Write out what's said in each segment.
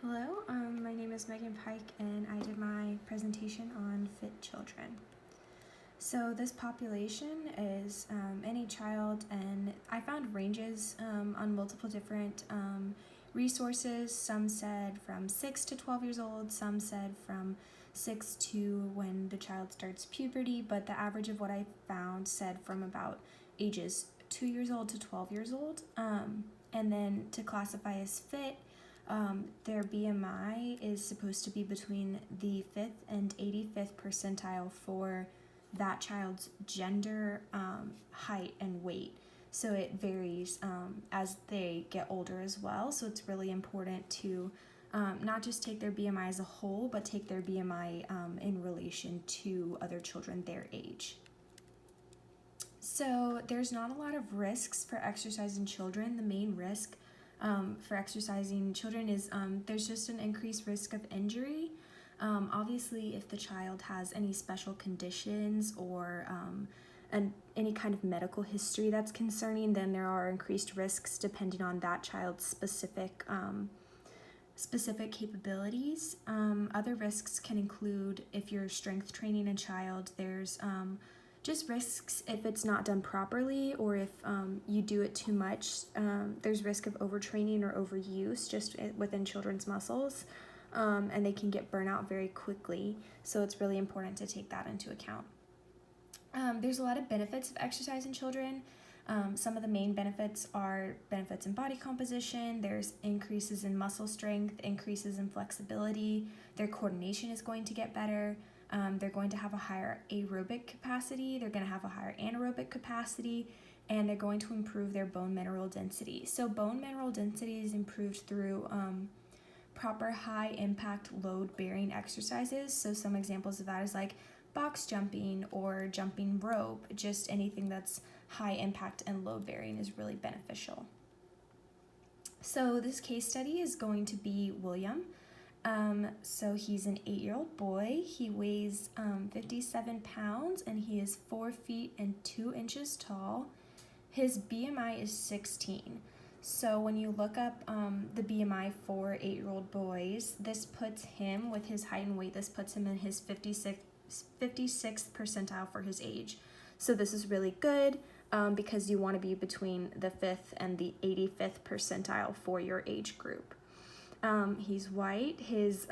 Hello, my name is Megan Pike and I did my presentation on fit children. So this population is any child, and I found ranges on multiple different resources. Some said from 6 to 12 years old, some said from 6 to when the child starts puberty, but the average of what I found said from about ages 2 years old to 12 years old. And then to classify as fit, their BMI is supposed to be between the 5th and 85th percentile for that child's gender, height, and weight. So it varies as they get older as well. So it's really important to not just take their BMI as a whole, but take their BMI in relation to other children their age. So there's not a lot of risks for exercise in children. The main risk for exercising children is there's just an increased risk of injury. Obviously, if the child has any special conditions or any kind of medical history that's concerning, then there are increased risks depending on that child's specific capabilities. Other risks can include if you're strength training a child, there's just risks if it's not done properly, or if you do it too much. There's risk of overtraining or overuse just within children's muscles, and they can get burnout very quickly. So it's really important to take that into account. There's a lot of benefits of exercise in children. Some of the main benefits are benefits in body composition. There's increases in muscle strength, increases in flexibility. Their coordination is going to get better. They're going to have a higher aerobic capacity, they're going to have a higher anaerobic capacity, and they're going to improve their bone mineral density. So bone mineral density is improved through proper high impact load bearing exercises. So some examples of that is like box jumping or jumping rope. Just anything that's high impact and load bearing is really beneficial. So this case study is going to be William. So he's an 8-year-old boy. He weighs 57 pounds and he is 4 feet and 2 inches tall. His BMI is 16. So when you look up the BMI for 8-year-old boys, this puts him, with his height and weight, this puts him in his 56th percentile for his age. So this is really good because you want to be between the 5th and the 85th percentile for your age group. He's white. His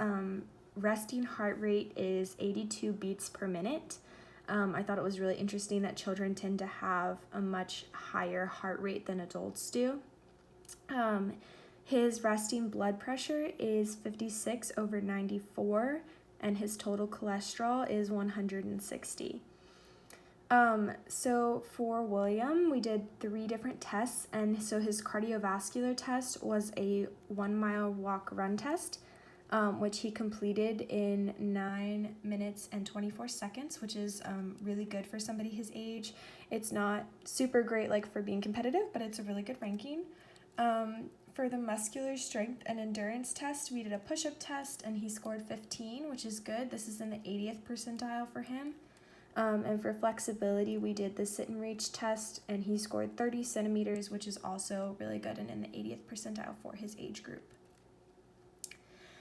resting heart rate is 82 beats per minute. I thought it was really interesting that children tend to have a much higher heart rate than adults do. His resting blood pressure is 56/94, and his total cholesterol is 160. So for William, we did 3 different tests, and so his cardiovascular test was a 1-mile walk-run test, which he completed in 9 minutes and 24 seconds, which is really good for somebody his age. It's not super great like for being competitive, but it's a really good ranking. For the muscular strength and endurance test, we did a push-up test, and he scored 15, which is good. This is in the 80th percentile for him. And for flexibility, we did the sit and reach test, and he scored 30 centimeters, which is also really good and in the 80th percentile for his age group.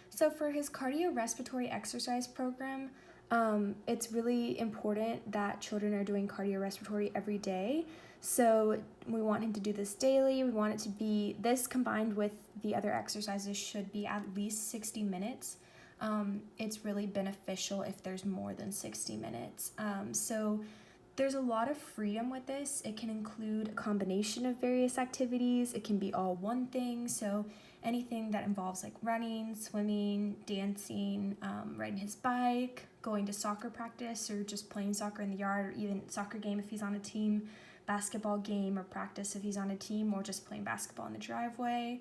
So for his cardiorespiratory exercise program, it's really important that children are doing cardiorespiratory every day. So we want him to do this daily. We want it to be, this combined with the other exercises should be at least 60 minutes. It's really beneficial if there's more than 60 minutes. So there's a lot of freedom with this. It can include a combination of various activities. It can be all one thing. So anything that involves like running, swimming, dancing, riding his bike, going to soccer practice, or just playing soccer in the yard, or even soccer game if he's on a team, basketball game or practice if he's on a team, or just playing basketball in the driveway.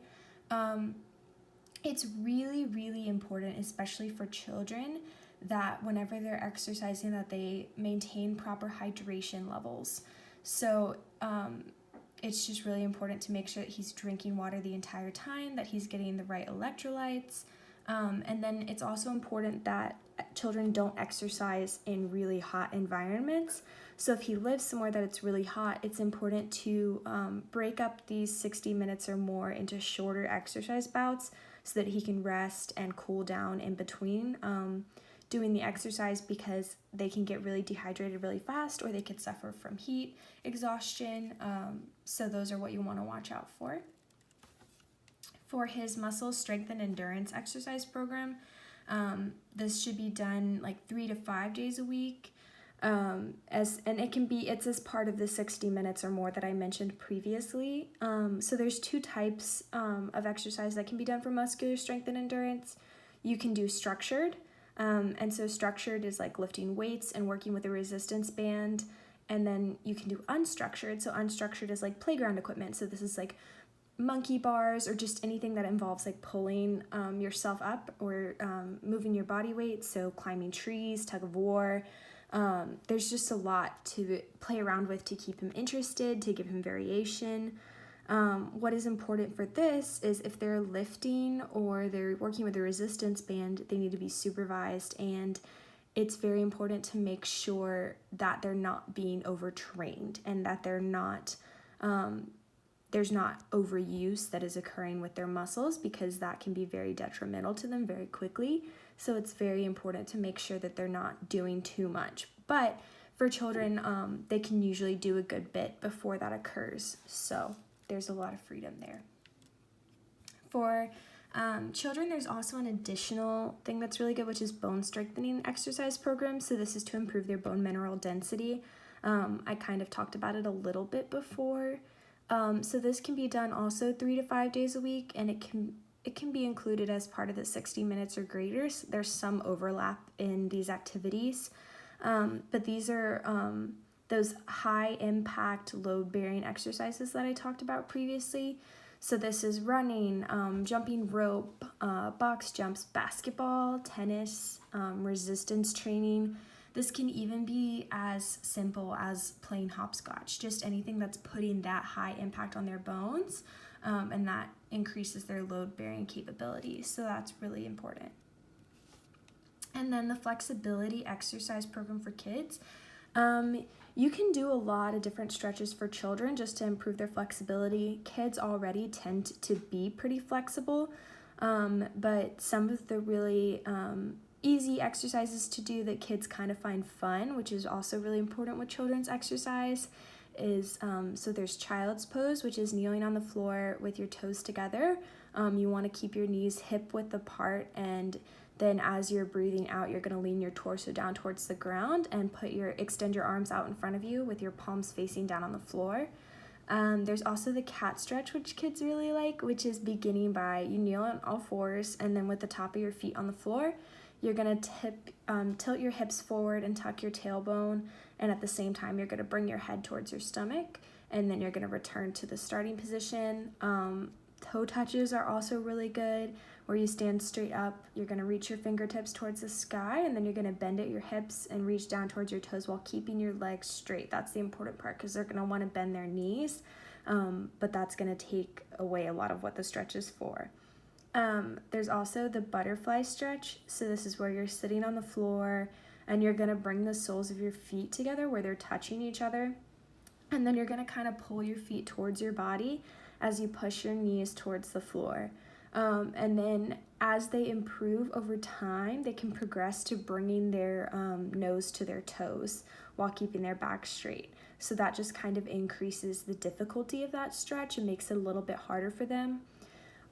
It's really, really important, especially for children, that whenever they're exercising, that they maintain proper hydration levels. So it's just really important to make sure that he's drinking water the entire time, that he's getting the right electrolytes. And then it's also important that children don't exercise in really hot environments. So if he lives somewhere that it's really hot, it's important to break up these 60 minutes or more into shorter exercise bouts so that he can rest and cool down in between doing the exercise, because they can get really dehydrated really fast, or they could suffer from heat exhaustion. So those are what you want to watch out for. For his muscle strength and endurance exercise program, this should be done like 3 to 5 days a week. And it's as part of the 60 minutes or more that I mentioned previously. So there's 2 types of exercise that can be done for muscular strength and endurance. You can do structured, and so structured is like lifting weights and working with a resistance band. And then you can do unstructured. So unstructured is like playground equipment. So this is like monkey bars, or just anything that involves like pulling yourself up, or moving your body weight. So climbing trees, tug of war. There's just a lot to play around with to keep him interested, to give him variation. What is important for this is if they're lifting or they're working with a resistance band, they need to be supervised, and it's very important to make sure that they're not being overtrained, and that they're not there's not overuse that is occurring with their muscles, because that can be very detrimental to them very quickly. So it's very important to make sure that they're not doing too much. But for children, they can usually do a good bit before that occurs. So there's a lot of freedom there. For children, there's also an additional thing that's really good, which is bone strengthening exercise programs. So this is to improve their bone mineral density. I kind of talked about it a little bit before. So this can be done also 3 to 5 days a week, and it can be included as part of the 60 minutes or greater. There's some overlap in these activities, but these are those high impact load bearing exercises that I talked about previously. So this is running, jumping rope, box jumps, basketball, tennis, resistance training. This can even be as simple as playing hopscotch, just anything that's putting that high impact on their bones, and that increases their load-bearing capabilities. So that's really important. And then the flexibility exercise program for kids. You can do a lot of different stretches for children just to improve their flexibility. Kids already tend to be pretty flexible, but some of the really easy exercises to do that kids kind of find fun, which is also really important with children's exercise, is so there's child's pose, which is kneeling on the floor with your toes together. You want to keep your knees hip width apart, and then as you're breathing out, you're going to lean your torso down towards the ground and extend your arms out in front of you with your palms facing down on the floor. There's also the cat stretch, which kids really like, which is beginning by you kneel on all fours, and then with the top of your feet on the floor, you're going to tilt your hips forward and tuck your tailbone, and at the same time, you're going to bring your head towards your stomach, and then you're going to return to the starting position. Toe touches are also really good, where you stand straight up, you're going to reach your fingertips towards the sky, and then you're going to bend at your hips and reach down towards your toes while keeping your legs straight. That's the important part, because they're going to want to bend their knees, but that's going to take away a lot of what the stretch is for. There's also the butterfly stretch. So this is where you're sitting on the floor, and you're going to bring the soles of your feet together where they're touching each other, and then you're going to kind of pull your feet towards your body as you push your knees towards the floor. And then as they improve over time, they can progress to bringing their nose to their toes while keeping their back straight. So that just kind of increases the difficulty of that stretch and makes it a little bit harder for them.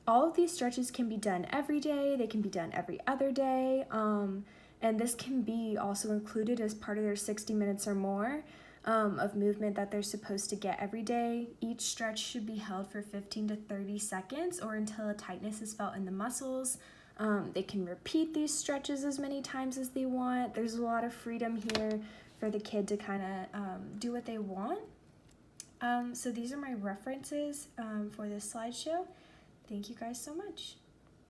All of these stretches can be done every day. They can be done every other day. And this can be also included as part of their 60 minutes or more of movement that they're supposed to get every day. Each stretch should be held for 15 to 30 seconds or until a tightness is felt in the muscles. They can repeat these stretches as many times as they want. There's a lot of freedom here for the kid to kind of do what they want. So these are my references for this slideshow. Thank you guys so much.